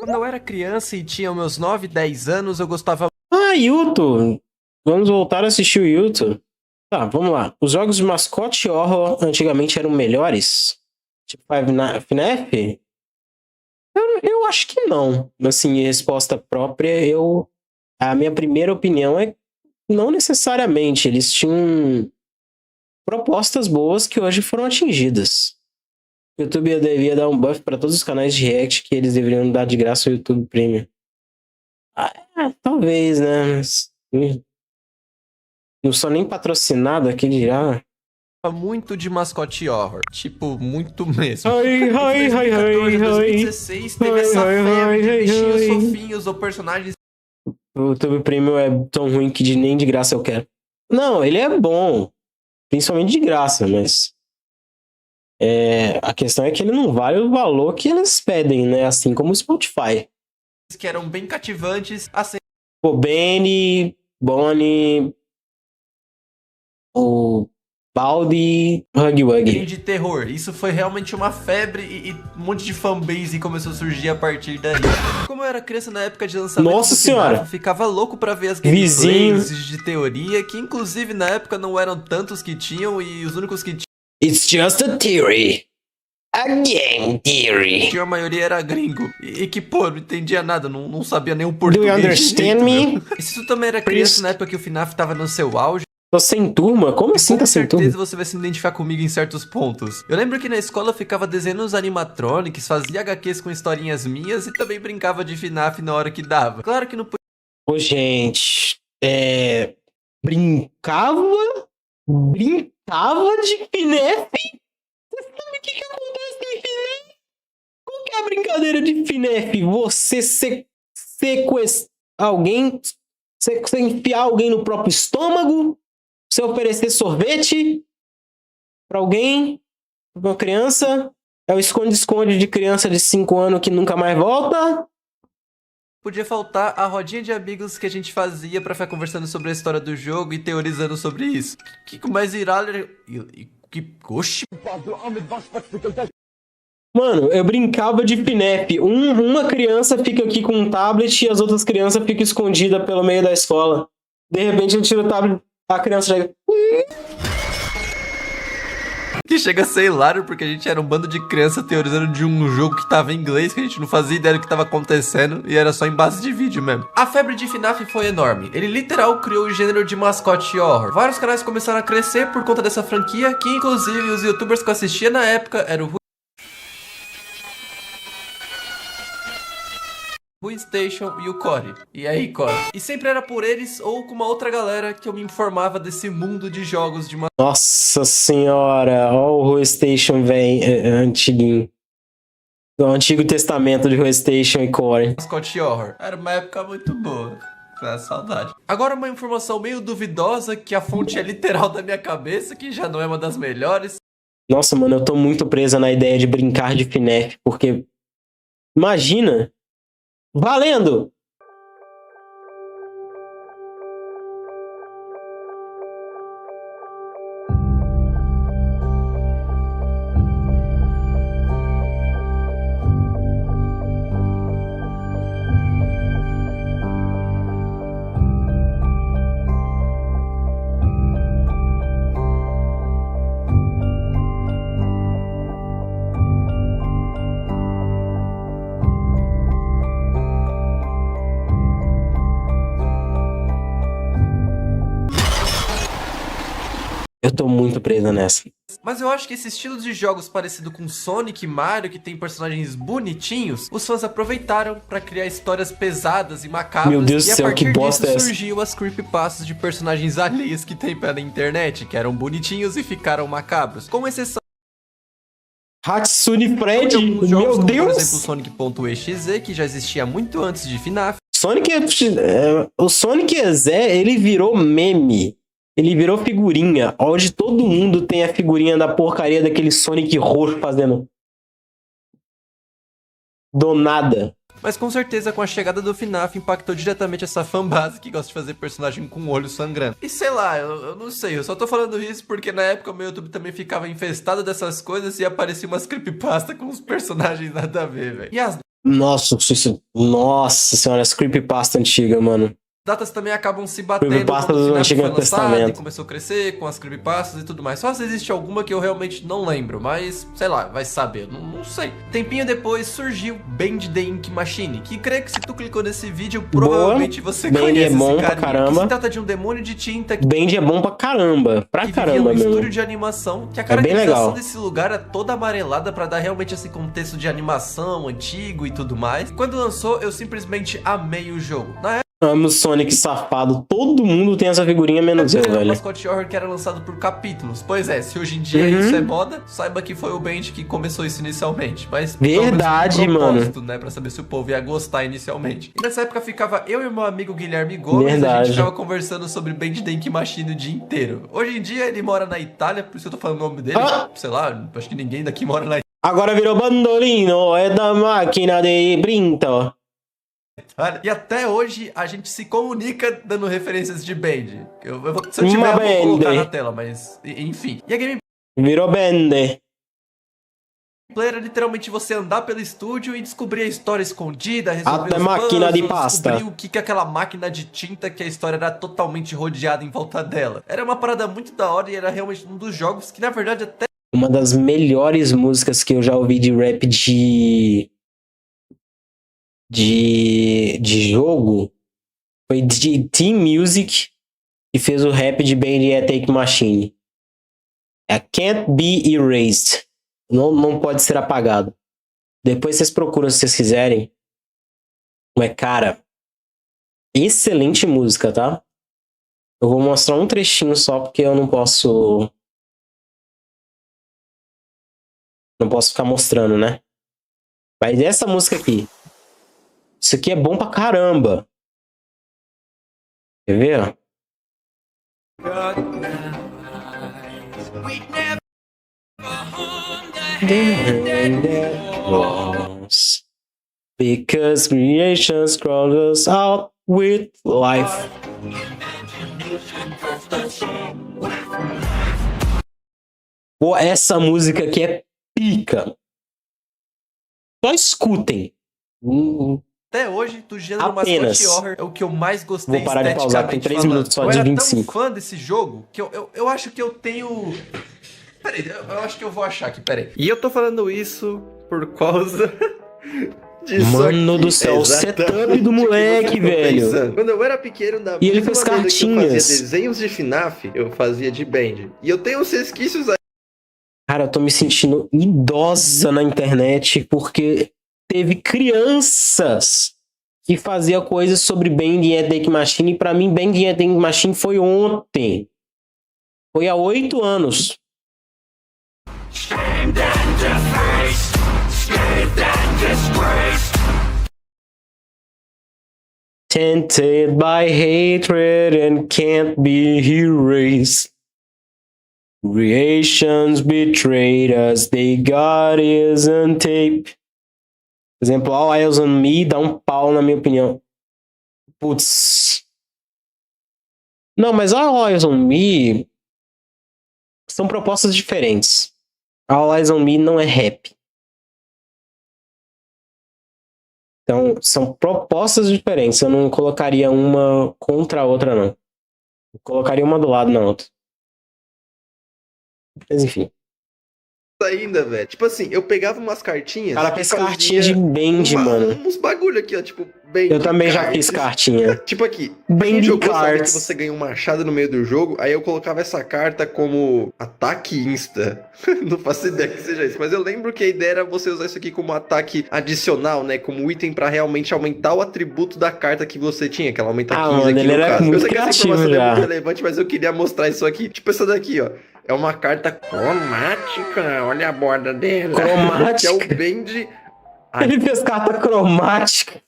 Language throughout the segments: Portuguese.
Quando eu era criança e tinha meus 9, 10 anos, eu gostava. Ah, Yuto! Vamos voltar a assistir o Yuto. Tá, vamos lá. Os jogos de mascote horror antigamente eram melhores? Tipo FNAF? Eu acho que não. Assim, resposta própria, a minha primeira opinião é não necessariamente. Eles tinham propostas boas que hoje foram atingidas. O YouTube devia dar um buff para todos os canais de React que eles deveriam dar de graça ao YouTube Premium. Talvez, né? Não sou nem patrocinado aqui de já. Muito de mascote horror, tipo, muito mesmo. Ai, Em ai, ai, 2014 ai, 2016 teve ai, essa ai, febre ai, de ai, bichinhos ai. fofinhos ou personagens. O YouTube Premium é tão ruim que nem de graça eu quero. Não, ele é bom. Principalmente de graça, mas... a questão é que ele não vale o valor que eles pedem, né? Assim como o Spotify. Que eram bem cativantes, assim, Pô, Benny, Bonnie, o Baldi, Huggy Wuggy. de terror. Isso foi realmente uma febre e um monte de fanbase começou a surgir a partir daí. Como eu era criança na época de lançamento Nossa do FNAF, senhora! eu ficava louco pra ver as Vizinho. gameplays de teoria, que inclusive na época não eram tantos que tinham e os únicos que It's just a theory. A game theory. tinham, a maioria era gringo. E que, pô, não entendia nada, não sabia nem o português. Do you understand me? Meu. E se tu também era criança na época que o FNAF tava no seu auge, Tô sem turma? Como assim tá sem turma? com certeza você vai se identificar comigo em certos pontos. Eu lembro que na escola eu ficava desenhando os animatronics, fazia HQs com historinhas minhas e também brincava de FNAF na hora que dava. Claro que não podia. Ô, gente, brincava de FNAF? Você sabe o que acontece em FNAF? Qual que é a brincadeira de FNAF? Você sequestrar alguém, você enfiar alguém no próprio estômago, você oferecer sorvete pra alguém, pra uma criança, é o esconde-esconde de criança de 5 anos que nunca mais volta. Podia faltar a rodinha de amigos que a gente fazia pra ficar conversando sobre a história do jogo e teorizando sobre isso. Que mais irado. Que. Oxi. Mano, eu brincava de FNAF. Uma criança fica aqui com um tablet e as outras crianças ficam escondidas pelo meio da escola. De repente eu tiro o tablet, a criança já... Que chega a ser hilário porque a gente era um bando de criança teorizando de um jogo que tava em inglês, que a gente não fazia ideia do que tava acontecendo e era só em base de vídeo mesmo. A febre de FNAF foi enorme. Ele literal criou o gênero de mascote horror. Vários canais começaram a crescer por conta dessa franquia, que inclusive os youtubers que eu assistia na época eram o Station e o Core. E aí, Core? E sempre era por eles ou com uma outra galera que eu me informava desse mundo de jogos de Nossa senhora, ó o Ruestation, velho, antiguinho. O Antigo Testamento de Ruestation e Core. mascote horror. Era uma época muito boa. Saudade. Agora uma informação meio duvidosa, que a fonte é literal da minha cabeça, que já não é uma das melhores. Nossa, mano, eu tô muito presa na ideia de brincar de FNAF, porque... Imagina... Valendo! Eu tô muito presa nessa. Mas eu acho que esse estilo de jogos parecido com Sonic e Mario, que tem personagens bonitinhos, os fãs aproveitaram pra criar histórias pesadas e macabras. Meu Deus do e a céu, partir que bosta disso é essa? surgiu as creepypastas de personagens alheios que tem pela internet, que eram bonitinhos e ficaram macabros. Com exceção Hatsune Fred? de alguns jogos, Meu como, Deus! por exemplo, Sonic.exe, que já existia muito antes de FNAF. O Sonic EXE, ele virou meme. Ele virou figurinha. Onde todo mundo tem a figurinha da porcaria daquele Sonic roxo fazendo... do nada. Mas com certeza com a chegada do FNAF impactou diretamente essa fanbase que gosta de fazer personagem com o olho sangrando. E sei lá, eu não sei, eu só tô falando isso porque na época o meu YouTube também ficava infestado dessas coisas e aparecia umas creepypasta com uns personagens nada a ver, velho. E as Nossa senhora, essa creepypasta antiga, mano. Datas também acabam se batendo Creepypasta quando o do FNAF Antigo foi lançado e Testamento. começou a crescer com as creepypastas e tudo mais. Só se existe alguma que eu realmente não lembro, mas sei lá, vai saber, não sei. Tempinho depois surgiu Band the Ink Machine, que creio que se tu clicou nesse vídeo, provavelmente você Band conhece é bom esse pra carinha. caramba. Que se trata de um demônio de tinta que Band é bom pra caramba. Pra vivia caramba num mesmo. estúdio de animação, que a bem caracterização legal. desse lugar é toda amarelada pra dar realmente esse contexto de animação antigo e tudo mais. Quando lançou, eu simplesmente amei o jogo. Na Amo o Sonic safado. Todo mundo tem essa figurinha, menos eu, era um velho. mascote horror que era lançado por capítulos. Pois é, se hoje em dia Uhum. isso é moda, saiba que foi o Band que começou isso inicialmente. Mas Verdade, pelo menos com mano. propósito, né, pra saber se o povo ia gostar inicialmente. E nessa época ficava eu e meu amigo Guilherme Gomes, a Verdade. gente ficava conversando sobre Band the Ink Machine o dia inteiro. Hoje em dia ele mora na Itália, por isso eu tô falando o nome dele. Ah! Sei lá, acho que ninguém daqui mora na Agora virou bandolino, é da máquina de brinto. Itália. E até hoje a gente se comunica dando referências de Band. Se eu tiver, Uma eu vou colocar Band. na tela, mas enfim. E a gameplay Virou bande. era literalmente você andar pelo estúdio e descobrir a história escondida, resolver Até os máquina de puzzles, pasta. descobrir o que é aquela máquina de tinta que a história era totalmente rodeada em volta dela. Era uma parada muito da hora e era realmente um dos jogos que, na verdade, até Uma das melhores músicas que eu já ouvi de rap de jogo foi de Team Music, que fez o rap de Band Attack Machine. É Can't Be Erased. Não pode ser apagado. Depois vocês procuram se vocês quiserem. Mas, cara, excelente música, tá? Eu vou mostrar um trechinho só porque eu não posso ficar mostrando, né? Mas essa música aqui. Isso aqui é bom pra caramba. Quer ver? Because creation scrolls us out with life. Pô, essa música aqui é pica. Só escutem. até hoje, do gênero Apenas. mascote horror, é o que eu mais gostei Vou parar de pausar, tem esteticamente 3 falando. minutos só Eu de era 25. tão fã desse jogo que eu acho que eu tenho... Peraí, eu acho que eu vou achar aqui, peraí. E eu tô falando isso por causa... disso Mano aqui. do céu, o setup exatamente do o que moleque, você ficou velho. pensando. Quando eu era pequeno, da E ele mesma fez maneira que eu fazia cartinhas. desenhos de FNAF, eu fazia de Band. E eu tenho uns resquícios aí. Cara, eu tô me sentindo idosa na internet porque teve crianças que faziam coisas sobre Band Attack Machine e pra mim Band Attack Machine foi ontem. Foi há 8 anos. Tainted by hatred and can't be erased. Creations betrayed us, they got us on tape. Por exemplo, All Eyes on Me dá um pau na minha opinião. Putz. Não, mas All Eyes on Me são propostas diferentes. All Eyes on Me não é rap. Então, são propostas diferentes. Eu não colocaria uma contra a outra, não. Eu colocaria uma do lado na outra. Mas enfim. Ainda, velho. Tipo assim, eu pegava umas cartinhas. O cara que fez fazia cartinha de Band, mano. uns bagulho aqui, ó. Tipo, Band. Eu também já cards. fiz cartinha. Tipo aqui, Band tem um jogo que eu sabia que cards. você ganha um machado no meio do jogo, aí eu colocava essa carta como ataque insta. Não faço ideia que seja isso, mas eu lembro que a ideia era você usar isso aqui como ataque adicional, né? Como item pra realmente aumentar o atributo da carta que você tinha, que ela aumenta 15 mano, aqui ele no era caso. muito Eu sei que essa criativo informação já. é muito relevante, mas eu queria mostrar isso aqui. Tipo essa daqui, ó. É uma carta cromática, olha a borda dela. Cromática? Que é o Band. Ele fez carta cromática.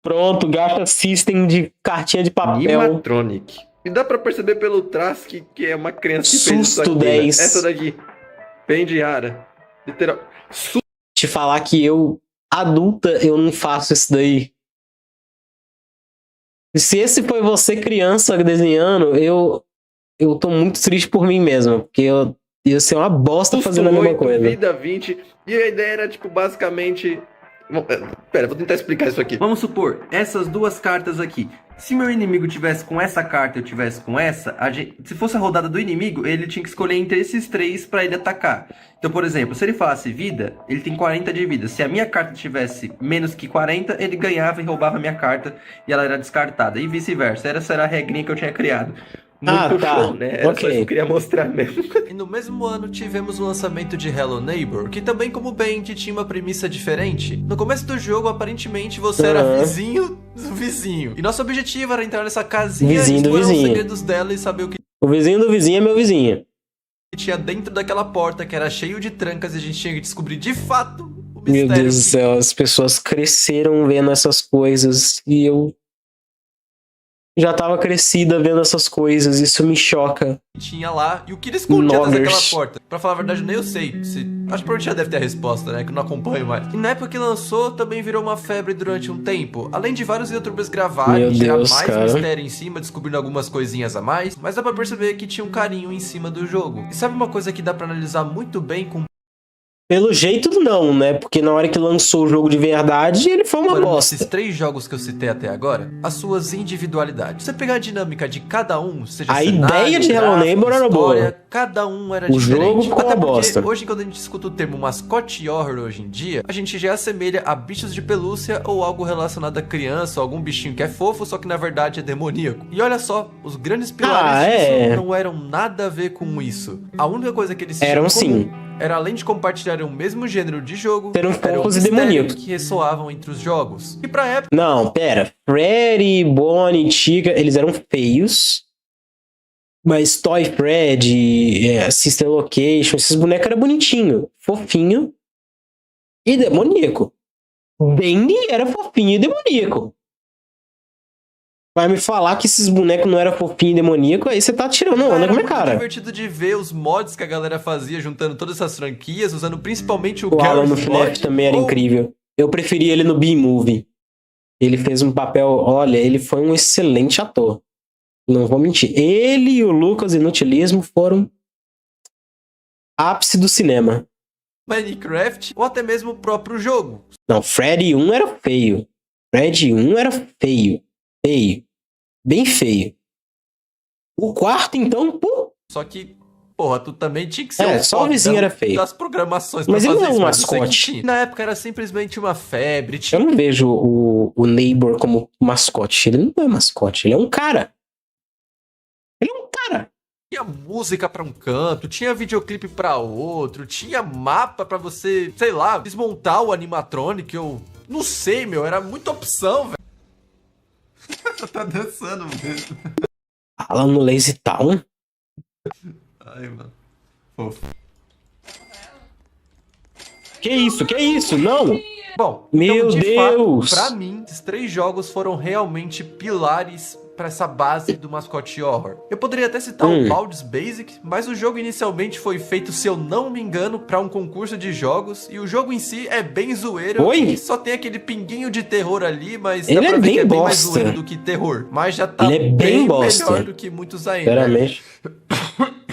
Pronto, gasta system de cartinha de papel. Animatronic. E dá pra perceber pelo traço que é uma criança que fez isso Susto aqui, né? 10. Essa daqui. Band rara. Literal. Te falar que eu, adulta, eu não faço isso daí. Se esse foi você criança desenhando, eu tô muito triste por mim mesmo, porque eu ia ser uma bosta fazendo a mesma coisa. Vida 20. E a ideia era, tipo, basicamente Pera, vou tentar explicar isso aqui. Vamos supor, essas duas cartas aqui. Se meu inimigo tivesse com essa carta e eu tivesse com essa, se fosse a rodada do inimigo, ele tinha que escolher entre esses três pra ele atacar. Então, por exemplo, se ele falasse vida, ele tem 40 de vida. Se a minha carta tivesse menos que 40, ele ganhava e roubava a minha carta e ela era descartada. E vice-versa. Essa era a regrinha que eu tinha criado. Muito show, né? Era só isso que eu queria mostrar mesmo. E no mesmo ano tivemos o lançamento de Hello Neighbor, que também como Band tinha uma premissa diferente. No começo do jogo, aparentemente, você era vizinho do vizinho. E nosso objetivo era entrar nessa casinha e explorar os segredos dela e saber o que... O vizinho do vizinho é meu vizinho. Tinha dentro daquela porta que era cheio de trancas e a gente tinha que descobrir de fato o mistério. Meu Deus do céu, as pessoas cresceram vendo essas coisas e eu... já tava crescida vendo essas coisas, isso me choca. Tinha lá, e o que ele escondia atrás daquela porta? Pra falar a verdade, nem eu sei. Acho que provavelmente já deve ter a resposta, né? Que eu não acompanho mais. E na época que lançou, também virou uma febre durante um tempo. Além de vários youtubers gravarem e gerar mais mistério em cima, descobrindo algumas coisinhas a mais. Mas dá pra perceber que tinha um carinho em cima do jogo. E sabe uma coisa que dá pra analisar muito bem com... Pelo jeito não, né? Porque na hora que lançou o jogo de verdade, ele foi uma bosta. Esses 3 jogos que eu citei até agora, as suas individualidades. Você pegar a dinâmica de cada um, seja a cenário, ideia de Hello Neighbor era boa. Cada um era o diferente. Jogo ficou uma bosta. Hoje, quando a gente escuta o termo mascote horror hoje em dia, a gente já assemelha a bichos de pelúcia ou algo relacionado a criança, ou algum bichinho que é fofo, só que na verdade é demoníaco. E olha só, os grandes pilares disso não eram nada a ver com isso. A única coisa que eles eram sim. Era, além de compartilharem o mesmo gênero de jogo, eram fofos e demoníacos que ressoavam entre os jogos. E pra época... Não, pera. Freddy, Bonnie, Chica, eles eram feios. Mas Toy Freddy, Sister Location, esses bonecos eram bonitinhos, fofinho e demoníaco. Bendy era fofinho e demoníaco. Vai me falar que esses bonecos não eram fofinho e demoníaco, aí você tá tirando onda com a minha cara. É divertido de ver os mods que a galera fazia, juntando todas essas franquias, usando principalmente o Alan no FNAF também era incrível. Eu preferia ele no B-Movie. Ele fez um papel... Olha, ele foi um excelente ator. Não vou mentir. Ele e o Lucas Inutilismo foram ápice do cinema. Minecraft ou até mesmo o próprio jogo. Não, Freddy 1 era feio. Freddy 1 era feio. Feio. Bem feio. O quarto, então, pô. Só que, porra, tu também tinha que ser só o vizinho era feio. Das programações mas pra ele fazer não é um isso, mascote. Na época era simplesmente uma febre. Eu não vejo o Neighbor como mascote. Ele não é mascote, ele é um cara. Ele é um cara. Tinha música pra um canto, tinha videoclipe pra outro, tinha mapa pra você, sei lá, desmontar o animatronic, eu não sei, meu, era muita opção, velho. Tá dançando mesmo. Alan no Lazy Town? Ai, mano. Fofo. Que isso? Não! Bom, meu então, Deus! Fato, pra mim, esses 3 jogos foram realmente pilares pra essa base do mascote horror. Eu poderia até citar o Baldur's Basic, mas o jogo inicialmente foi feito, se eu não me engano, pra um concurso de jogos, e o jogo em si é bem zoeiro, e só tem aquele pinguinho de terror ali, mas ele dá pra ver que é bem mais bosta. zoeiro do que terror. Mas já tá ele é bem bosta. melhor do que muitos ainda. Sinceramente.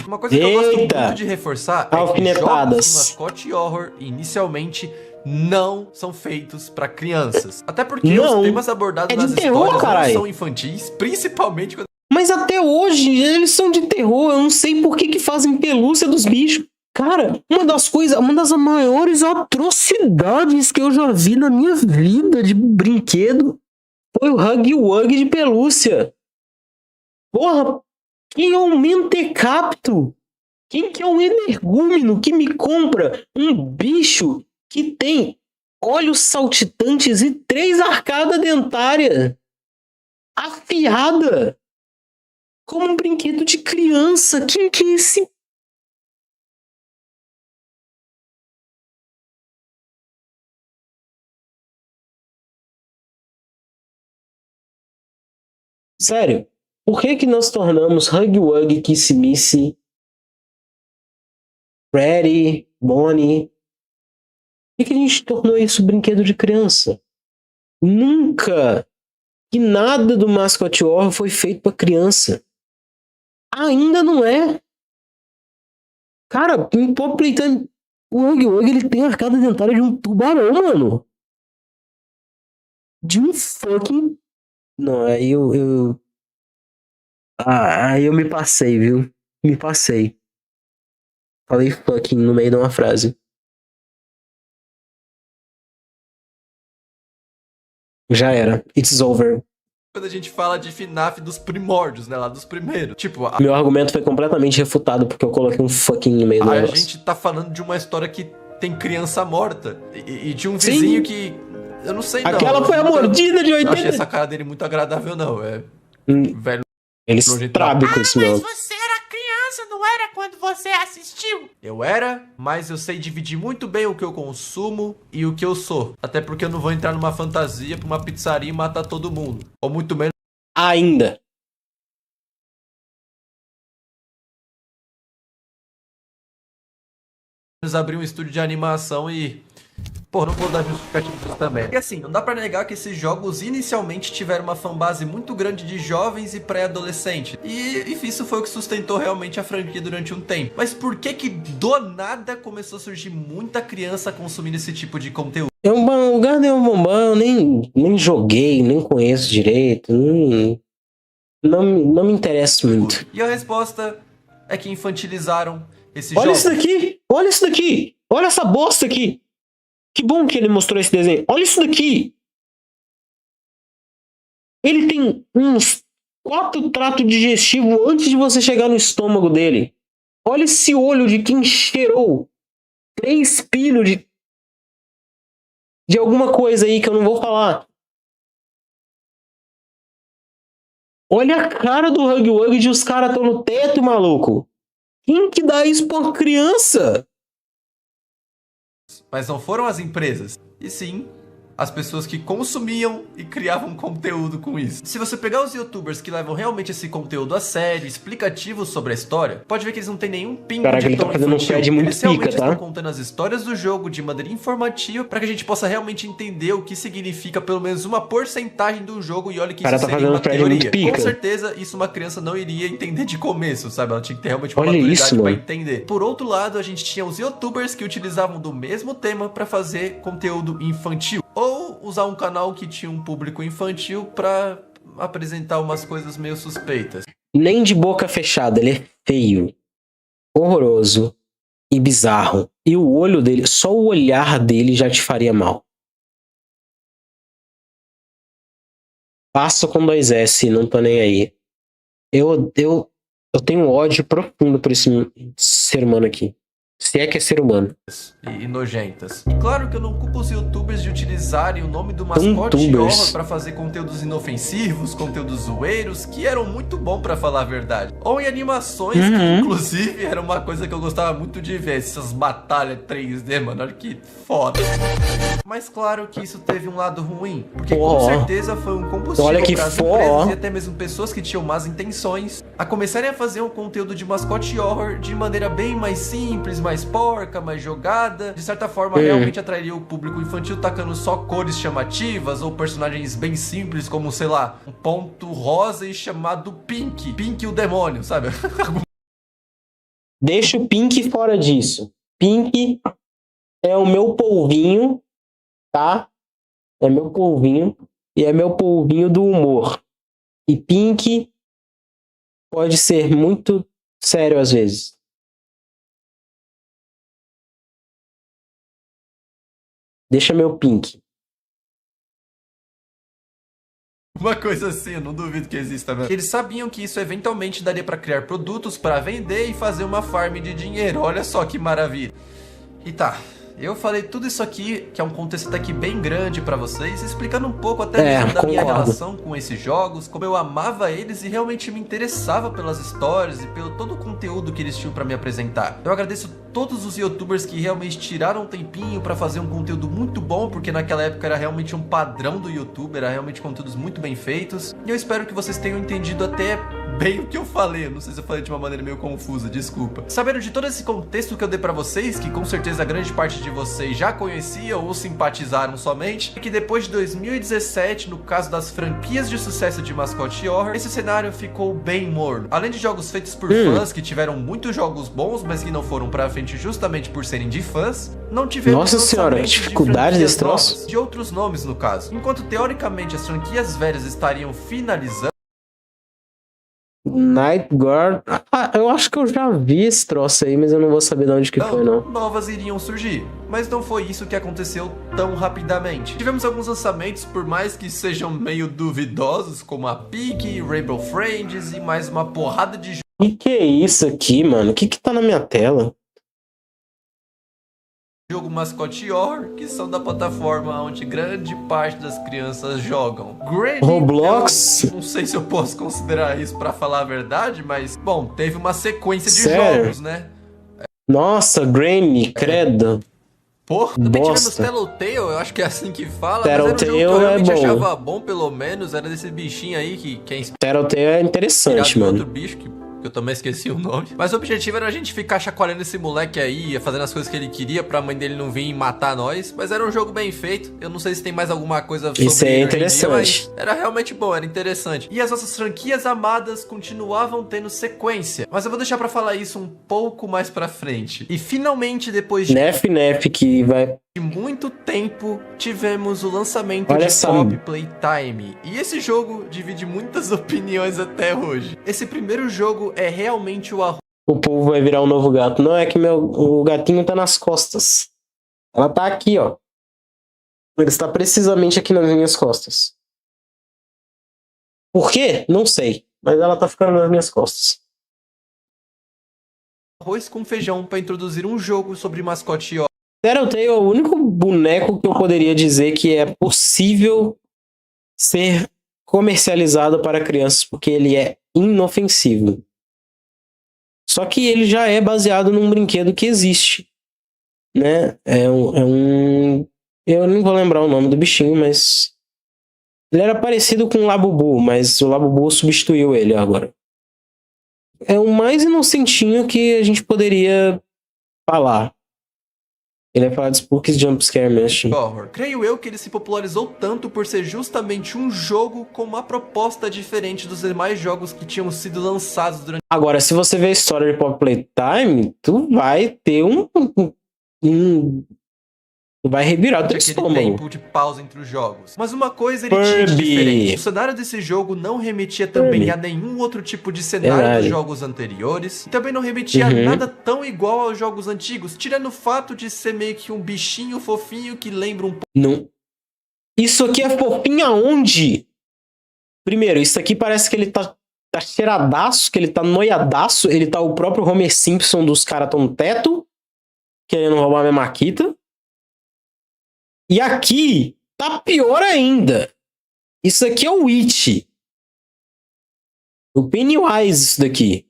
Uma coisa que eu gosto muito de reforçar é que jogos de mascote horror, inicialmente, não são feitos pra crianças. Até porque os temas abordados nas histórias não são infantis, principalmente quando... Mas até hoje, eles são de terror. Eu não sei por que fazem pelúcia dos bichos. Cara, uma das maiores atrocidades que eu já vi na minha vida de brinquedo foi o Huggy Wuggy de pelúcia. Porra, quem é um mentecapto? Quem que é um energúmeno que me compra um bicho que tem olhos saltitantes e 3 arcadas dentárias afiada como um brinquedo de criança? Quem que é esse? Sério, por que nós tornamos Huggy Wuggy, Kiss Missy, Freddy, Bonnie? Por que a gente tornou isso brinquedo de criança? Nunca que nada do Mascot Horror foi feito para criança. Ainda não é. Cara, o Huggy Wuggy ele tem a arcada dentária de um tubarão, mano. De um fucking... Não, aí eu me passei, viu? Me passei. Falei fucking no meio de uma frase. Já era. It's over. Quando a gente fala de FNAF dos primórdios, né? Lá dos primeiros. Tipo, Meu argumento foi completamente refutado porque eu coloquei um fucking no meio do a negócio. gente tá falando de uma história que tem criança morta. E de um Sim. vizinho que... Eu não sei, não. Aquela foi a mordida de Eu 80. achei essa cara dele muito agradável, não. É velho. Eles trabem com isso, meu. Você era criança, não era quando você assistiu? Eu era, mas eu sei dividir muito bem o que eu consumo e o que eu sou. Até porque eu não vou entrar numa fantasia pra uma pizzaria e matar todo mundo. Ou muito menos Ainda. abrir um estúdio de animação e... Pô, não vou dar justificativos também. E assim, não dá pra negar que esses jogos inicialmente tiveram uma fanbase muito grande de jovens e pré-adolescentes. E isso foi o que sustentou realmente a franquia durante um tempo. Mas por que do nada começou a surgir muita criança consumindo esse tipo de conteúdo? O Garden Bombão eu nem joguei, nem conheço direito. Não me interessa muito. E a resposta é que infantilizaram esse Olha jogo. isso daqui! Olha isso daqui! Olha essa bosta aqui! Que bom que ele mostrou esse desenho. Olha isso daqui! Ele tem uns 4 tratos digestivos antes de você chegar no estômago dele. Olha esse olho de quem cheirou 3 pinos de alguma coisa aí que eu não vou falar. Olha a cara do Hug Wug de os caras estão no teto, maluco. Quem que dá isso pra uma criança? Mas não foram as empresas, e sim as pessoas que consumiam e criavam conteúdo com isso. Se você pegar os youtubers que levam realmente esse conteúdo a sério, explicativo sobre a história, pode ver que eles não têm nenhum pingo Caraca, de ele tá tom fazendo um infantil. pad muito Eles realmente pica, tá? estão contando as histórias do jogo de maneira informativa para que a gente possa realmente entender o que significa pelo menos uma porcentagem do jogo, e olha que Cara, isso tá seria fazendo uma um pad teoria. muito pica. Com certeza, isso uma criança não iria entender de começo, sabe? Ela tinha que ter realmente uma Olha maturidade isso, para mano. entender. Por outro lado, a gente tinha os youtubers que utilizavam do mesmo tema para fazer conteúdo infantil. Ou usar um canal que tinha um público infantil pra apresentar umas coisas meio suspeitas. Nem de boca fechada, ele é feio, horroroso e bizarro. E o olho dele, só o olhar dele já te faria mal. Passo com 2 S, não tô nem aí. Eu tenho ódio profundo por esse ser humano aqui. Se é que é ser humano. E nojentas. E claro que eu não culpo os youtubers de utilizarem o nome do mascote Youtubers. horror pra fazer conteúdos inofensivos, conteúdos zoeiros, que eram muito bom pra falar a verdade. Ou em animações, que inclusive era uma coisa que eu gostava muito de ver, essas batalhas 3D, mano, olha que foda. Mas claro que isso teve um lado ruim, porque com certeza foi um combustível Olha que para as empresas e até mesmo pessoas que tinham más intenções a começarem a fazer um conteúdo de mascote horror de maneira bem mais simples, mais porca, mais jogada. De certa forma, realmente atrairia o público infantil tacando só cores chamativas ou personagens bem simples, como, sei lá, um ponto rosa e chamado Pink. Pink o demônio, sabe? Deixa o Pink fora disso. Pink é o meu polvinho, tá? É meu polvinho. E é meu polvinho do humor. E Pink pode ser muito sério às vezes. Deixa meu Pink. Uma coisa assim, eu não duvido que exista mesmo. Eles sabiam que isso eventualmente daria pra criar produtos pra vender e fazer uma farm de dinheiro. Olha só que maravilha. E tá, eu falei tudo isso aqui, que é um contexto até que bem grande pra vocês, explicando um pouco até mesmo da minha relação com esses jogos, como eu amava eles e realmente me interessava pelas histórias e pelo todo o conteúdo que eles tinham pra me apresentar. Eu agradeço todos os youtubers que realmente tiraram um tempinho pra fazer um conteúdo muito bom, porque naquela época era realmente um padrão do YouTube, era realmente conteúdos muito bem feitos. E eu espero que vocês tenham entendido até bem o que eu falei. Eu não sei se eu falei de uma maneira meio confusa, desculpa. Sabendo de todo esse contexto que eu dei pra vocês, que com certeza a grande parte de vocês já conheciam ou simpatizaram somente, é que depois de 2017, no caso das franquias de sucesso de mascote horror, esse cenário ficou bem morno. Além de jogos feitos por fãs que tiveram muitos jogos bons, mas que não foram pra frente frente justamente por serem de fãs, não tivemos Nossa senhora, lançamentos de dificuldade franquias desse troço. novas, de outros nomes no caso. Enquanto teoricamente as franquias velhas estariam finalizando, Night Guard. Eu acho que eu já vi esse troço aí, mas eu não vou saber de onde que foi, não. novas iriam surgir. Mas não foi isso que aconteceu tão rapidamente. Tivemos alguns lançamentos, por mais que sejam meio duvidosos, como a Peak, Rainbow Friends e mais uma porrada de Que é isso aqui, mano? O que tá na minha tela? jogo mascote horror, que são da plataforma onde grande parte das crianças jogam. Granny, Roblox? não sei se eu posso considerar isso pra falar a verdade, mas, bom, teve uma sequência de Sério? jogos, né? Nossa, Granny, credo. Porra, também tivemos Bosta. Tattletale, eu acho que é assim que fala, Tattletale mas era um jogo que eu realmente é bom. achava bom, pelo menos, era desse bichinho aí que é inspirado Tattletale é interessante, em mano. outro bicho que eu também esqueci o nome. Mas o objetivo era a gente ficar chacoalhando esse moleque aí, fazendo as coisas que ele queria pra mãe dele não vir e matar nós. Mas era um jogo bem feito. Eu não sei se tem mais alguma coisa sobre Isso aí é ele hoje em dia, interessante. mas era realmente bom, era interessante. E as nossas franquias amadas continuavam tendo sequência. Mas eu vou deixar pra falar isso um pouco mais pra frente. E finalmente, depois de Nef, que vai... muito tempo, tivemos o lançamento Olha de essa- Pop Playtime. E esse jogo divide muitas opiniões até hoje. Esse primeiro jogo é realmente o arroz O povo vai virar um novo gato. Não, é que o gatinho tá nas costas. Ela tá aqui, ó. Ele está precisamente aqui nas minhas costas. Por quê? Não sei. Mas ela tá ficando nas minhas costas. com feijão para introduzir um jogo sobre mascote horror. Tattletale é o único boneco que eu poderia dizer que é possível ser comercializado para crianças, porque ele é inofensivo. Só que ele já é baseado num brinquedo que existe, né? Eu não vou lembrar o nome do bichinho, mas ele era parecido com o Labubu, mas o Labubu substituiu ele agora. É o mais inocentinho que a gente poderia falar. Ele é falar de Spooks Jumpscare Mission. Horror. Creio eu que ele se popularizou tanto por ser justamente um jogo com uma proposta diferente dos demais jogos que tinham sido lançados durante Agora, se você ver a história de Pop Playtime, tu vai ter tu vai revirar teu aquele estômago. tempo de pausa entre os jogos. Mas uma coisa ele tinha de Furby. diferente. O cenário desse jogo não remetia também Furby. a nenhum outro tipo de cenário Verdade. dos jogos anteriores. E também não remetia a Uhum. nada tão igual aos jogos antigos, tirando o fato de ser meio que um bichinho fofinho que lembra um pouco. Não. Isso aqui é fofinho aonde? Primeiro, isso aqui parece que ele tá cheiradaço, que ele tá noiadaço. Ele tá o próprio Homer Simpson dos caras tão no teto, querendo roubar minha Maquita. E aqui tá pior ainda. Isso aqui é o It. O Pennywise, isso daqui.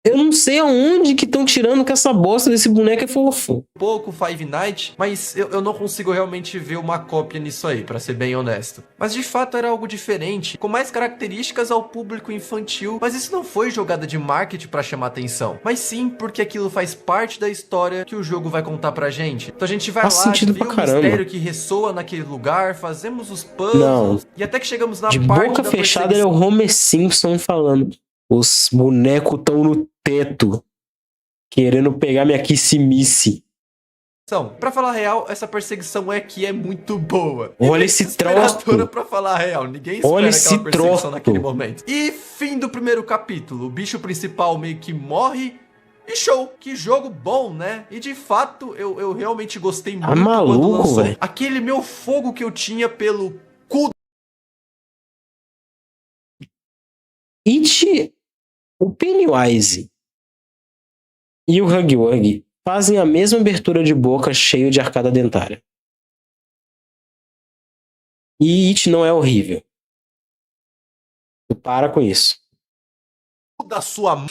Eu não sei aonde que estão tirando que essa bosta desse boneco é fofo. Five Nights, mas eu não consigo realmente ver uma cópia nisso aí, pra ser bem honesto. Mas de fato era algo diferente, com mais características ao público infantil, mas isso não foi jogada de marketing pra chamar atenção, mas sim porque aquilo faz parte da história que o jogo vai contar pra gente. Então a gente vai Faz lá, sentido vê pra o caramba. mistério que ressoa naquele lugar, fazemos os puzzles, Não. e até que chegamos na De parte boca da fechada ele é perseguição. o Homer Simpson falando. Os bonecos estão no teto, querendo pegar minha kissimice. Pra falar a real, essa perseguição é muito boa. Olha E esse desesperadora troço. Pra falar a real, ninguém espera Olha aquela esse perseguição troço. naquele momento. E fim do primeiro capítulo, o bicho principal meio que morre. E show, que jogo bom, né? E de fato, eu realmente gostei muito quando maluco, lançou. velho? Aquele meu fogo que eu tinha pelo cu. It, o Pennywise e o Huggy Wuggy fazem a mesma abertura de boca cheio de arcada dentária. E It não é horrível. Tu para com isso. Da sua m...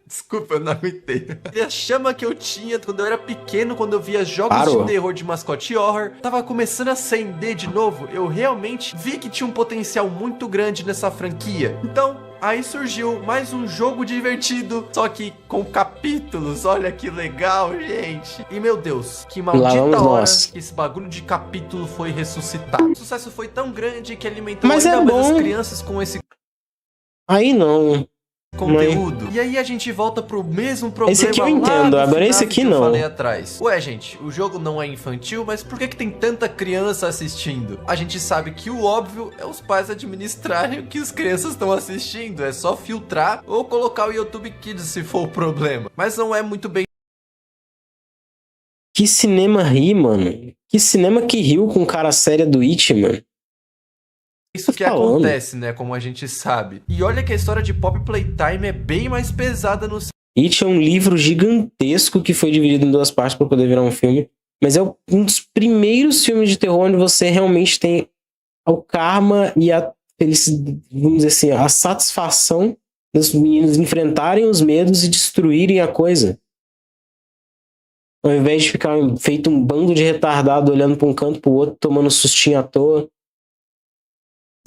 Desculpa, eu não aguentei. E a chama que eu tinha quando eu era pequeno, quando eu via jogos Parou. de terror de mascote horror, tava começando a acender de novo. Eu realmente vi que tinha um potencial muito grande nessa franquia. Então, aí surgiu mais um jogo divertido, só que com capítulos. Olha que legal, gente. E meu Deus, que Lá maldita vamos hora nós. que esse bagulho de capítulo foi ressuscitado. O sucesso foi tão grande que alimentou Mas ainda é mais bom. as crianças com esse Aí não. conteúdo. E aí a gente volta pro mesmo problema. Esse aqui eu lá entendo, do agora FNAF esse aqui que eu não. falei atrás. Ué, gente, o jogo não é infantil, mas por que tem tanta criança assistindo? A gente sabe que o óbvio é os pais administrarem o que as crianças estão assistindo. É só filtrar ou colocar o YouTube Kids se for o problema. Mas não é muito bem. Que cinema ri, mano. Que cinema que riu com cara séria do It, mano. Isso que acontece, né? Como a gente sabe. E olha que a história de Poppy Playtime é bem mais pesada no... It é um livro gigantesco que foi dividido em 2 partes para poder virar um filme. Mas é um dos primeiros filmes de terror onde você realmente tem o karma e a felicidade, vamos dizer assim, a satisfação dos meninos enfrentarem os medos e destruírem a coisa. Ao invés de ficar feito um bando de retardado olhando para um canto pro outro, tomando sustinho à toa.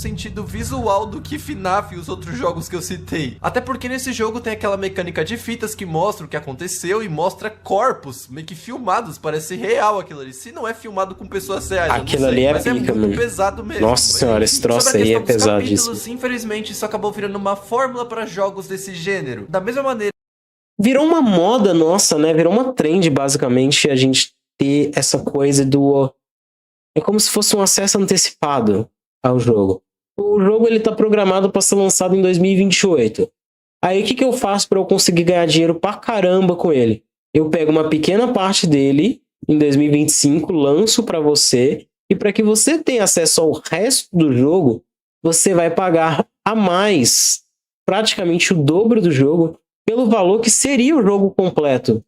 Sentido visual do que FNAF e os outros jogos que eu citei. Até porque nesse jogo tem aquela mecânica de fitas que mostra o que aconteceu e mostra corpos meio que filmados, parece real aquilo ali. Se não é filmado com pessoas reais, aquilo ali é mas pica, é muito mano. pesado mesmo. Nossa senhora, esse troço Sobre a aí é questão dos pesadíssimo. capítulos, infelizmente isso acabou virando uma fórmula para jogos desse gênero. Da mesma maneira, virou uma moda nossa, né? Virou uma trend, basicamente, a gente ter essa coisa do... É como se fosse um acesso antecipado ao jogo. O jogo ele tá programado para ser lançado em 2028. Aí o que eu faço para eu conseguir ganhar dinheiro pra caramba com ele? Eu pego uma pequena parte dele em 2025, lanço para você, e para que você tenha acesso ao resto do jogo, você vai pagar a mais, praticamente o dobro do jogo, pelo valor que seria o jogo completo.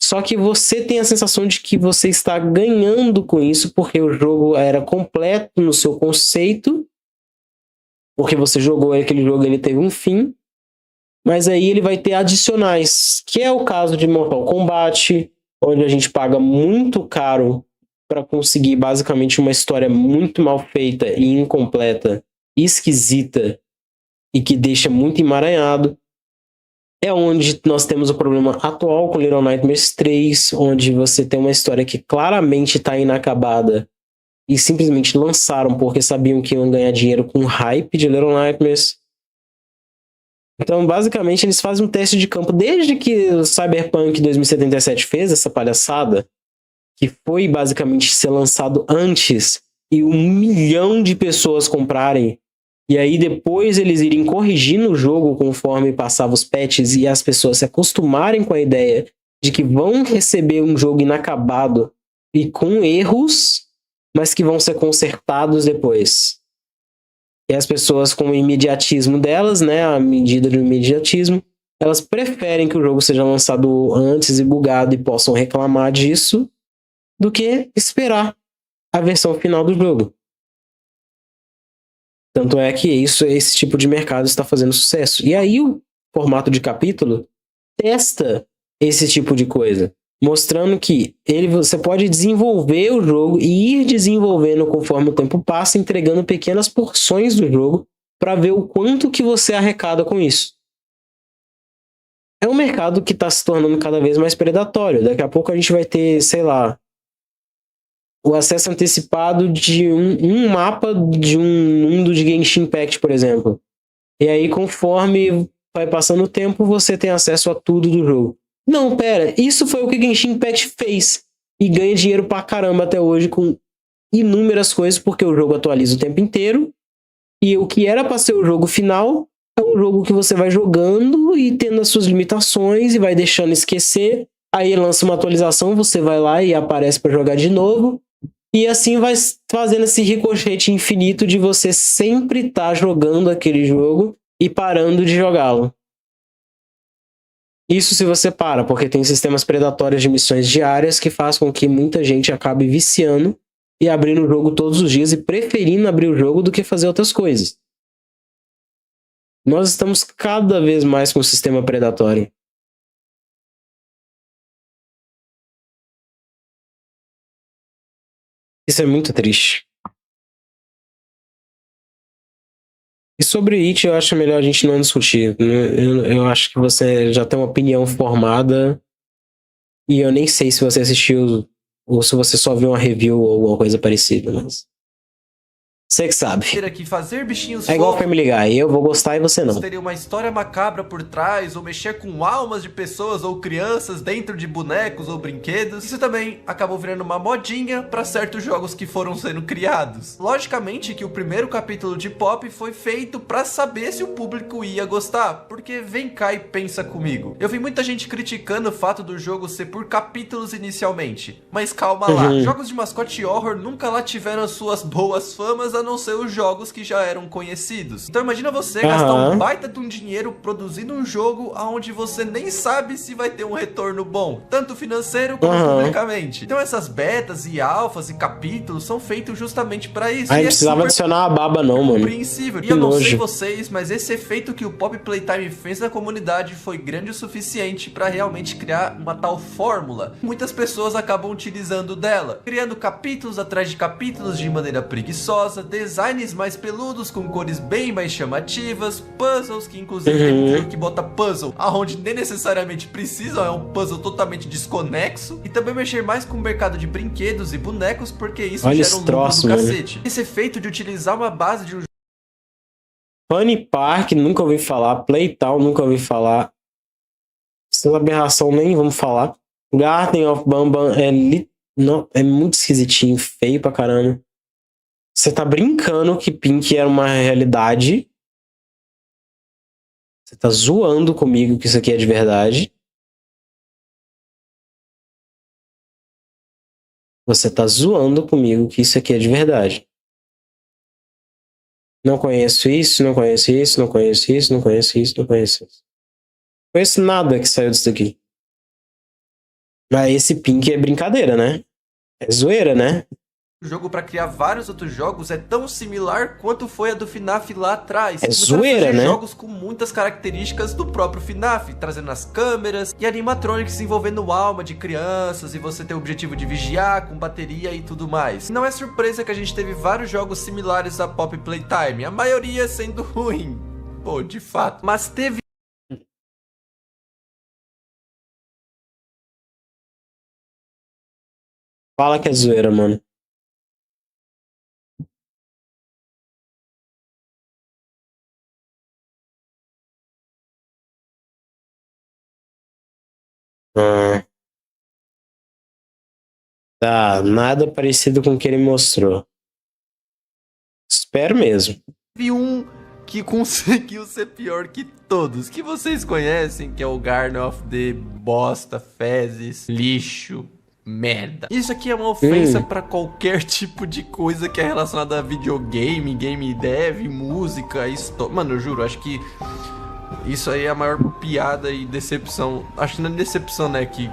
Só que você tem a sensação de que você está ganhando com isso, porque o jogo era completo no seu conceito, porque você jogou aquele jogo, ele teve um fim, mas aí ele vai ter adicionais, que é o caso de Mortal Kombat, onde a gente paga muito caro para conseguir basicamente uma história muito mal feita e incompleta, esquisita, e que deixa muito emaranhado. É onde nós temos o problema atual com Little Nightmares 3, onde você tem uma história que claramente está inacabada e simplesmente lançaram porque sabiam que iam ganhar dinheiro com o hype de Little Nightmares. Então, basicamente, eles fazem um teste de campo desde que o Cyberpunk 2077 fez essa palhaçada, que foi basicamente ser lançado antes e 1 milhão de pessoas comprarem. E aí depois eles irem corrigindo o jogo conforme passavam os patches e as pessoas se acostumarem com a ideia de que vão receber um jogo inacabado e com erros, mas que vão ser consertados depois. E as pessoas, com o imediatismo delas, né, a medida do imediatismo, elas preferem que o jogo seja lançado antes e bugado e possam reclamar disso do que esperar a versão final do jogo. Tanto é que esse tipo de mercado está fazendo sucesso. E aí o formato de capítulo testa esse tipo de coisa, mostrando que você pode desenvolver o jogo e ir desenvolvendo conforme o tempo passa, entregando pequenas porções do jogo para ver o quanto que você arrecada com isso. É um mercado que está se tornando cada vez mais predatório. Daqui a pouco a gente vai ter, sei lá, o acesso antecipado de um mapa de um mundo de Genshin Impact, por exemplo. E aí, conforme vai passando o tempo, você tem acesso a tudo do jogo. Não, pera, isso foi o que Genshin Impact fez. E ganha dinheiro pra caramba até hoje com inúmeras coisas, porque o jogo atualiza o tempo inteiro. E o que era pra ser o jogo final é um jogo que você vai jogando e tendo as suas limitações e vai deixando esquecer. Aí lança uma atualização, você vai lá e aparece pra jogar de novo. E assim vai fazendo esse ricochete infinito de você sempre estar jogando aquele jogo e parando de jogá-lo. Isso se você para, porque tem sistemas predatórios de missões diárias que faz com que muita gente acabe viciando e abrindo o jogo todos os dias e preferindo abrir o jogo do que fazer outras coisas. Nós estamos cada vez mais com o sistema predatório. Isso é muito triste. E sobre It, eu acho melhor a gente não discutir. Eu acho que você já tem uma opinião formada. E eu nem sei se você assistiu ou se você só viu uma review ou alguma coisa parecida. Mas... Você que sabe. Ter aqui fazer bichinhos É igual fofos, Family Guy, eu vou gostar e você não. teria uma história macabra por trás, ou mexer com almas de pessoas ou crianças dentro de bonecos ou brinquedos. Isso também acabou virando uma modinha para certos jogos que foram sendo criados. Logicamente que o primeiro capítulo de Pop foi feito para saber se o público ia gostar, porque vem cá e pensa comigo. Eu vi muita gente criticando o fato do jogo ser por capítulos inicialmente, mas calma lá, jogos de mascote horror nunca lá tiveram as suas boas famas, a não ser os jogos que já eram conhecidos. Então imagina você gastar um baita de um dinheiro produzindo um jogo onde você nem sabe se vai ter um retorno bom, tanto financeiro como publicamente. Então essas betas e alfas e capítulos são feitos justamente para isso. Aí E precisava adicionar a baba não, mano. compreensível. E eu não sei vocês, mas esse efeito que o Pop Playtime fez na comunidade foi grande o suficiente para realmente criar uma tal fórmula. Muitas pessoas acabam utilizando dela, criando capítulos atrás de capítulos de maneira preguiçosa, designs mais peludos com cores bem mais chamativas, puzzles que inclusive tem um jogo que bota puzzle aonde nem necessariamente precisa, é um puzzle totalmente desconexo, e também mexer mais com o mercado de brinquedos e bonecos, porque isso gera um lucro do cacete. Esse efeito de utilizar uma base de um Funny Park, nunca ouvi falar. Playtown, nunca ouvi falar. Essa aberração nem vamos falar. Garden of Banban não, é muito esquisitinho, feio pra caramba. Você tá brincando que Pink era uma realidade. Você tá zoando comigo que isso aqui é de verdade. Você tá zoando comigo que isso aqui é de verdade. Não conheço isso, não conheço isso, não conheço isso, não conheço isso, não conheço isso. Não conheço nada que saiu disso daqui. Mas esse Pink é brincadeira, né? É zoeira, né? jogo para criar vários outros jogos é tão similar quanto foi a do FNAF lá atrás. É zoeira, né? Jogos com muitas características do próprio FNAF, trazendo as câmeras e animatronics envolvendo alma de crianças e você ter o objetivo de vigiar com bateria e tudo mais. Não é surpresa que a gente teve vários jogos similares a Pop Playtime, a maioria sendo ruim. Pô, de fato. Mas teve Fala que é zoeira, mano. Tá, nada parecido com o que ele mostrou. Espero mesmo. um que conseguiu ser pior que todos, que vocês conhecem, que é o Garden of the Bosta, Fezes, Lixo, Merda. Isso aqui é uma ofensa pra qualquer tipo de coisa que é relacionada a videogame, game dev, música, história. Mano, eu juro, acho que isso aí é a maior piada e decepção. Acho que não é decepção, né, que...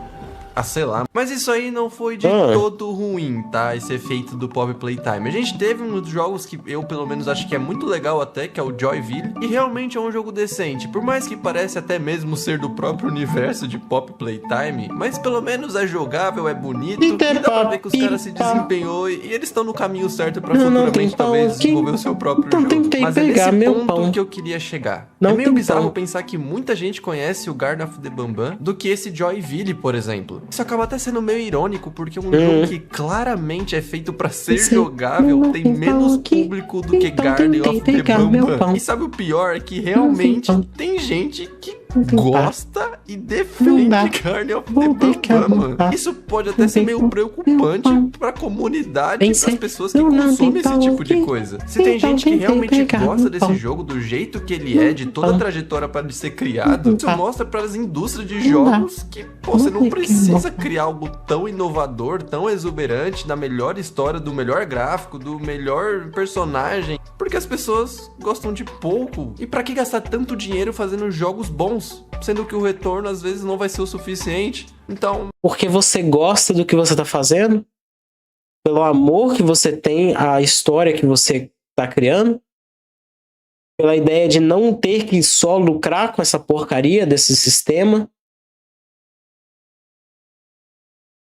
Ah, sei lá. Mas isso aí não foi de todo ruim, tá? Esse efeito do Pop Playtime. A gente teve um dos jogos que eu, pelo menos, acho que é muito legal até, que é o Joyville. E realmente é um jogo decente. Por mais que pareça até mesmo ser do próprio universo de Pop Playtime. Mas pelo menos é jogável, é bonito. E dá pra ver que os caras se desempenhou e eles estão no caminho certo pra futuramente talvez desenvolver o seu próprio jogo. Mas é nesse ponto que eu queria chegar. É meio bizarro pensar que muita gente conhece o Garden of the Banban do que esse Joyville, por exemplo. Isso acaba até sendo meio irônico, porque um jogo que claramente é feito pra ser jogável tem menos público do que Garden of the Banban. E sabe o pior? É que realmente tem gente que gosta e defende Garden of the Banban, mano. Isso pode até ser meio preocupante pra comunidade e pras pessoas que consomem esse tipo de coisa. Se tem gente que realmente gosta desse jogo do jeito que ele é, de toda a trajetória para ele ser criado, isso mostra para as indústrias de jogos que, pô, você não precisa criar algo tão inovador, tão exuberante, da melhor história, do melhor gráfico, do melhor personagem, porque as pessoas gostam de pouco. E pra que gastar tanto dinheiro fazendo jogos bons, sendo que o retorno às vezes não vai ser o suficiente? Então... Porque você gosta do que você tá fazendo? Pelo amor que você tem à história que você tá criando? Pela ideia de não ter que só lucrar com essa porcaria desse sistema?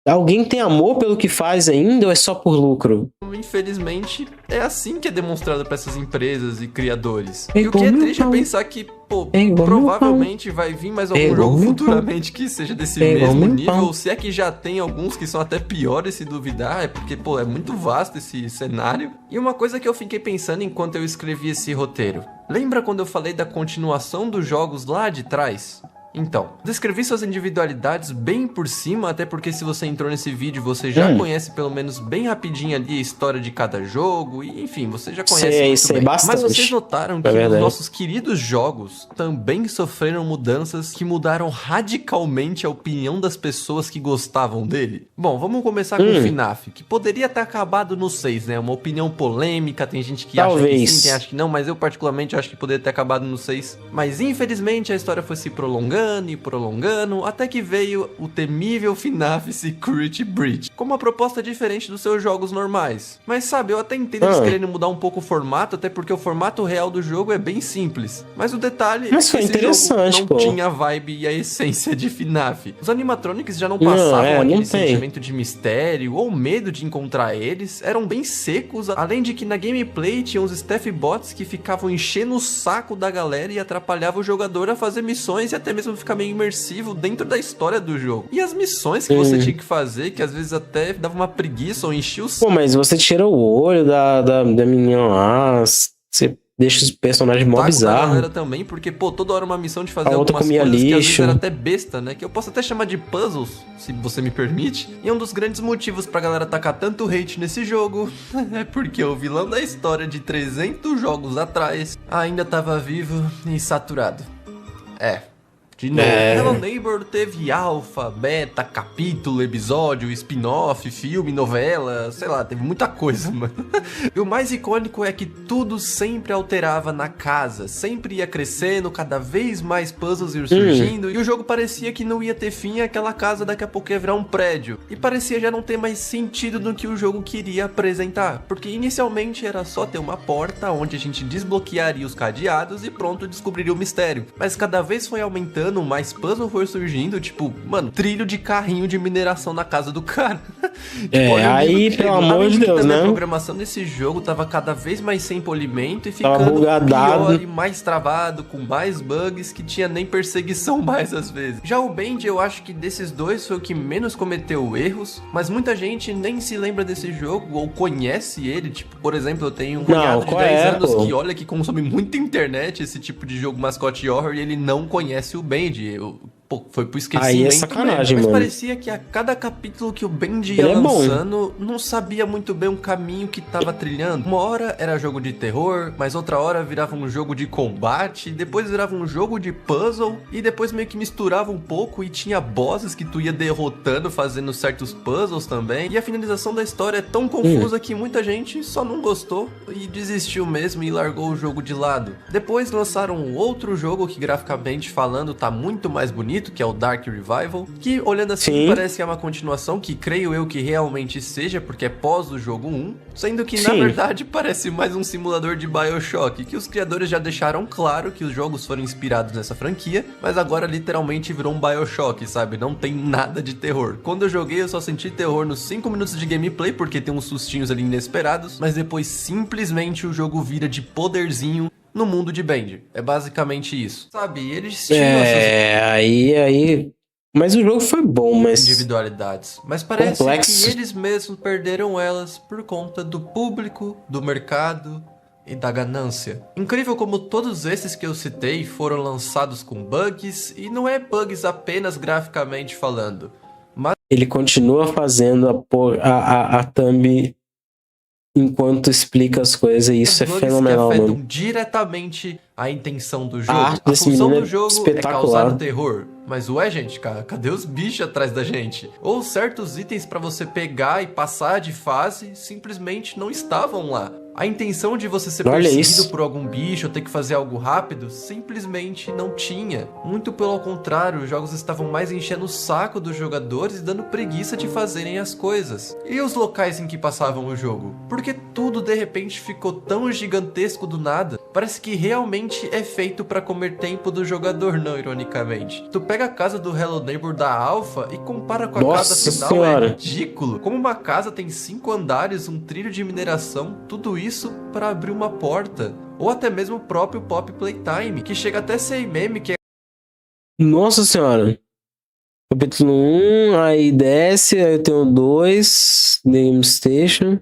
Alguém tem amor pelo que faz ainda ou é só por lucro? Infelizmente, é assim que é demonstrado pra essas empresas e criadores. É E o que é igual meu triste é pau. pensar que, pô, É igual meu provavelmente vai vir mais É algum igual jogo meu futuramente que seja desse É igual mesmo meu nível, pau. ou se é que já tem alguns que são até piores se duvidar, é porque, pô, é muito vasto esse cenário. E uma coisa que eu fiquei pensando enquanto eu escrevi esse roteiro. Lembra quando eu falei da continuação dos jogos lá de trás? Então, descrevi suas individualidades bem por cima, até porque se você entrou nesse vídeo, você já conhece pelo menos bem rapidinho ali a história de cada jogo, e enfim, você já conhece muito Sei bem. bastante. Mas vocês notaram que É os verdade. nossos queridos jogos também sofreram mudanças que mudaram radicalmente a opinião das pessoas que gostavam dele? Bom, vamos começar com o FNAF, que poderia ter acabado no 6, né? Uma opinião polêmica, tem gente que acha que Talvez. sim, tem acha que não, mas eu particularmente acho que poderia ter acabado no 6. Mas infelizmente a história foi se prolongando e prolongando, até que veio o temível FNAF Security Breach, com uma proposta diferente dos seus jogos normais. Mas sabe, eu até entendo eles querendo mudar um pouco o formato, até porque o formato real do jogo é bem simples. Mas o detalhe Mas é que foi esse interessante, jogo não pô. tinha a vibe e a essência de FNAF. Os animatronics já não passavam não aquele tem. sentimento de mistério ou medo de encontrar eles, eram bem secos, além de que na gameplay tinha uns staff bots que ficavam enchendo o saco da galera e atrapalhavam o jogador a fazer missões e até mesmo ficar meio imersivo dentro da história do jogo. E as missões que você tinha que fazer, que às vezes até dava uma preguiça ou enchia o saco. Pô, mas você tira o olho da menina lá, você deixa os personagens mó Da galera bizarros. também, porque, pô, toda hora uma missão de fazer A outra algumas comia coisas que às vezes lixo. era até besta, né? Que eu posso até chamar de puzzles, se você me permite. E é um dos grandes motivos pra galera tacar tanto hate nesse jogo é porque o vilão da história de 300 jogos atrás ainda tava vivo e saturado. De novo, Hello Neighbor teve alfa, beta, capítulo, episódio, spin-off, filme, novela, sei lá, teve muita coisa, mano. E o mais icônico é que tudo sempre alterava na casa, sempre ia crescendo, cada vez mais puzzles iam surgindo, e o jogo parecia que não ia ter fim, e aquela casa daqui a pouco ia virar um prédio. E parecia já não ter mais sentido no que o jogo queria apresentar, porque inicialmente era só ter uma porta onde a gente desbloquearia os cadeados e pronto, descobriria o mistério. Mas cada vez foi aumentando, mais puzzle foi surgindo, tipo, mano, trilho de carrinho de mineração na casa do cara. Tipo, olha o nível aí, que pelo chegou. amor Além de que Deus, também né? A programação desse jogo tava cada vez mais sem polimento e Tava ficando bugadado. pior e mais travado, com mais bugs que tinha nem perseguição mais às vezes. Já o Band, eu acho que desses dois foi o que menos cometeu erros, mas muita gente nem se lembra desse jogo ou conhece ele, tipo, por exemplo, eu tenho um cunhado de qual 10 é, anos pô? que olha que consome muita internet esse tipo de jogo mascote horror e ele não conhece o Band. Pô, foi pro esquecimento Aí é mesmo. sacanagem, Mas mano. parecia que a cada capítulo que o Bendy ia Ele é bom. lançando, não sabia muito bem o caminho que tava trilhando. Uma hora era jogo de terror, mas outra hora virava um jogo de combate, depois virava um jogo de puzzle, e depois meio que misturava um pouco e tinha bosses que tu ia derrotando fazendo certos puzzles também. E a finalização da história é tão confusa que muita gente só não gostou e desistiu mesmo e largou o jogo de lado. Depois lançaram um outro jogo que graficamente falando tá muito mais bonito, que é o Dark Revival, que olhando assim Sim. parece que é uma continuação, que creio eu que realmente seja, porque é pós o jogo 1, sendo que na Sim. verdade parece mais um simulador de BioShock, que os criadores já deixaram claro que os jogos foram inspirados nessa franquia, mas agora literalmente virou um BioShock, sabe? Não tem nada de terror. Quando eu joguei eu só senti terror nos 5 minutos de gameplay, porque tem uns sustinhos ali inesperados, mas depois simplesmente o jogo vira de poderzinho no mundo de Band. É basicamente isso. Sabe, eles tinham essas Aí. Mas o jogo foi bom, mas. individualidades, mas parece Complexo. que eles mesmos perderam elas por conta do público, do mercado e da ganância. Incrível como todos esses que eu citei foram lançados com bugs, e não é bugs apenas graficamente falando. Ele continua fazendo a thumb enquanto explica as coisas, e isso é bugs fenomenal, que afetam mano. diretamente a intenção do jogo. arte A desse função menino do é jogo é espetacular. causar terror. Mas ué, gente, cara, cadê os bichos atrás da gente? Ou certos itens pra você pegar e passar de fase simplesmente não estavam lá. A intenção de você ser Olha perseguido isso. por algum bicho ou ter que fazer algo rápido simplesmente não tinha. Muito pelo contrário, os jogos estavam mais enchendo o saco dos jogadores e dando preguiça de fazerem as coisas. E os locais em que passavam o jogo? Porque tudo de repente ficou tão gigantesco do nada. Parece que realmente é feito pra comer tempo do jogador, não ironicamente. Tu pega a casa do Hello Neighbor da Alpha e compara com a Nossa casa final, senhora. é ridículo. Como uma casa tem 5 andares, um trilho de mineração, tudo isso pra abrir uma porta. Ou até mesmo o próprio Pop Playtime, que chega até a ser meme, que é Nossa senhora. Capítulo 1, aí desce, aí eu tenho 2, Game Station.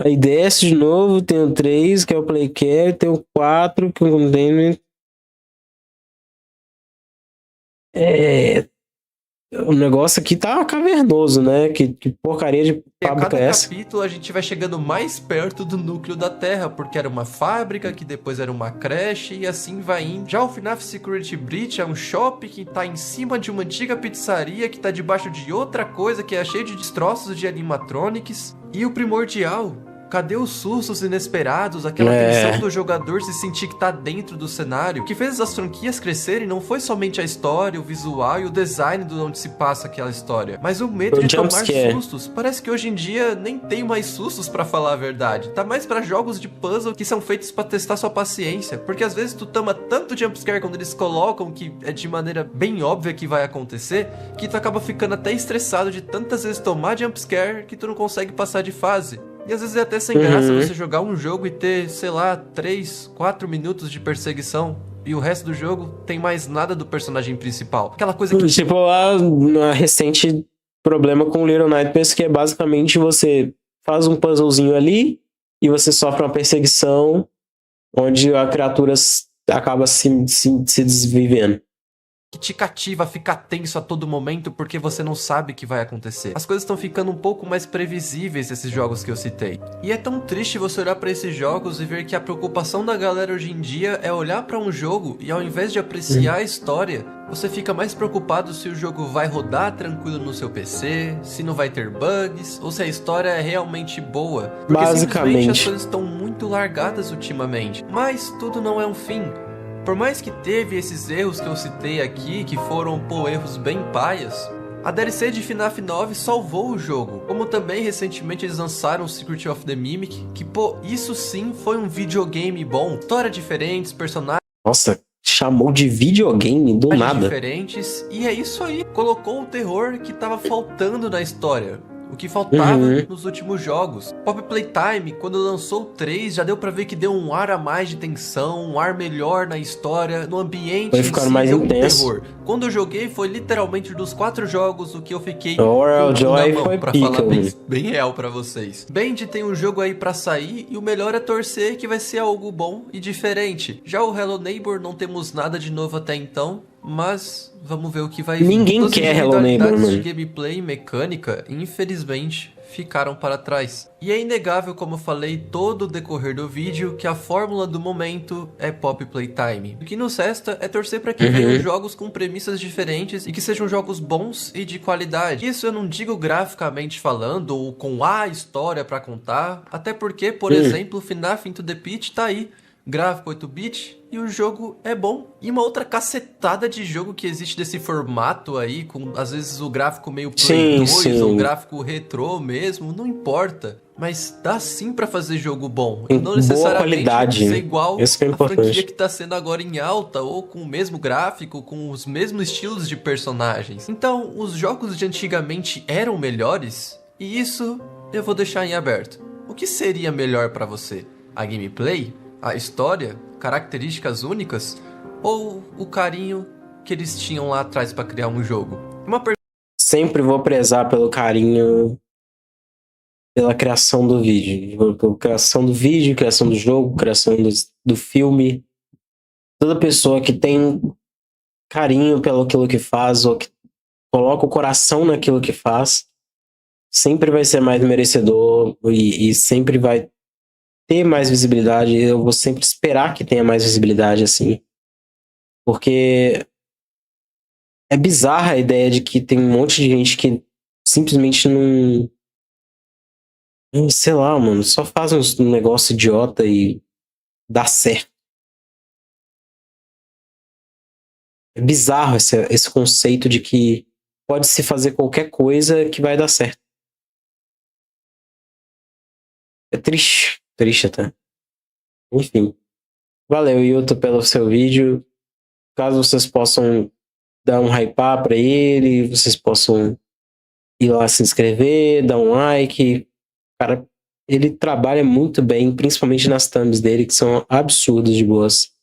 Aí desce de novo, tenho 3, que é o Playcare, tenho 4, que é o Containment. É. O negócio aqui tá cavernoso, né? Que porcaria de a fábrica cada é essa? capítulo a gente vai chegando mais perto do núcleo da Terra, porque era uma fábrica, que depois era uma creche, e assim vai indo. Já o FNAF Security Breach é um shopping que tá em cima de uma antiga pizzaria, que tá debaixo de outra coisa, que é cheio de destroços de animatronics. E o primordial... Cadê os sustos inesperados, aquela tensão do jogador se sentir que tá dentro do cenário? O que fez as franquias crescerem não foi somente a história, o visual e o design de onde se passa aquela história, mas o medo de tomar sustos. Parece que hoje em dia nem tem mais sustos, pra falar a verdade. Tá mais pra jogos de puzzle que são feitos pra testar sua paciência, porque às vezes tu toma tanto jumpscare quando eles colocam que é de maneira bem óbvia que vai acontecer, que tu acaba ficando até estressado de tantas vezes tomar jumpscare que tu não consegue passar de fase. E às vezes é até sem graça você jogar um jogo e ter, sei lá, 3, 4 minutos de perseguição. E o resto do jogo tem mais nada do personagem principal. Aquela coisa que... Tipo, a recente problema com Little Nightmares, que é basicamente você faz um puzzlezinho ali e você sofre uma perseguição onde a criatura acaba se desvivendo. que te cativa a ficar tenso a todo momento porque você não sabe o que vai acontecer. As coisas estão ficando um pouco mais previsíveis esses jogos que eu citei. E é tão triste você olhar pra esses jogos e ver que a preocupação da galera hoje em dia é olhar pra um jogo e ao invés de apreciar a história, você fica mais preocupado se o jogo vai rodar tranquilo no seu PC, se não vai ter bugs, ou se a história é realmente boa. Porque simplesmente as coisas estão muito largadas ultimamente. Mas tudo não é um fim. Por mais que teve esses erros que eu citei aqui, que foram, erros bem paias, a DLC de FNAF 9 salvou o jogo. Como também recentemente eles lançaram o Secret of the Mimic, que isso sim foi um videogame bom. História diferentes, personagens... Nossa, chamou de videogame do nada. diferentes, e é isso aí. Colocou o terror que tava faltando na história. O que faltava nos últimos jogos. Pop Playtime, quando lançou o 3, já deu pra ver que deu um ar a mais de tensão, um ar melhor na história, no ambiente foi ficando mais intenso. terror. Quando eu joguei, foi literalmente dos 4 jogos o que eu fiquei Oral Joy na mão, foi pra pica, falar bem real pra vocês. Band tem um jogo aí pra sair, e o melhor é torcer que vai ser algo bom e diferente. Já o Hello Neighbor não temos nada de novo até então, mas vamos ver o que vai vir. Ninguém quer Hello Neighbor, mano. De gameplay e mecânica, infelizmente, ficaram para trás. E é inegável, como eu falei todo o decorrer do vídeo, que a fórmula do momento é Pop Playtime. O que nos resta é torcer para que venham jogos com premissas diferentes e que sejam jogos bons e de qualidade. Isso eu não digo graficamente falando ou com a história para contar, até porque, por exemplo, FNAF Into the Pit tá aí. Gráfico 8-bit e o jogo é bom. E uma outra cacetada de jogo que existe desse formato aí, com às vezes o gráfico meio Play 2 ou gráfico retrô mesmo, não importa. Mas dá sim pra fazer jogo bom. E não necessariamente ser igual a franquia que tá sendo agora em alta, ou com o mesmo gráfico, com os mesmos estilos de personagens. Então, os jogos de antigamente eram melhores? E isso eu vou deixar em aberto. O que seria melhor pra você? A gameplay? A história, características únicas, ou o carinho que eles tinham lá atrás para criar um jogo? Sempre vou prezar pelo carinho, pela criação do vídeo. Pela criação do vídeo, criação do jogo, criação do filme. Toda pessoa que tem carinho pelo aquilo que faz, ou que coloca o coração naquilo que faz, sempre vai ser mais merecedor e sempre vai ter mais visibilidade. Eu vou sempre esperar que tenha mais visibilidade, assim. Porque é bizarra a ideia de que tem um monte de gente que simplesmente não... Sei lá, mano, só faz um negócio idiota e dá certo. É bizarro esse conceito de que pode se fazer qualquer coisa que vai dar certo. É triste. Triste até. Enfim. Valeu, Yuto, pelo seu vídeo. Caso vocês possam dar um hypar pra ele, vocês possam ir lá se inscrever, dar um like. Cara, ele trabalha muito bem, principalmente nas thumbs dele, que são absurdas de boas.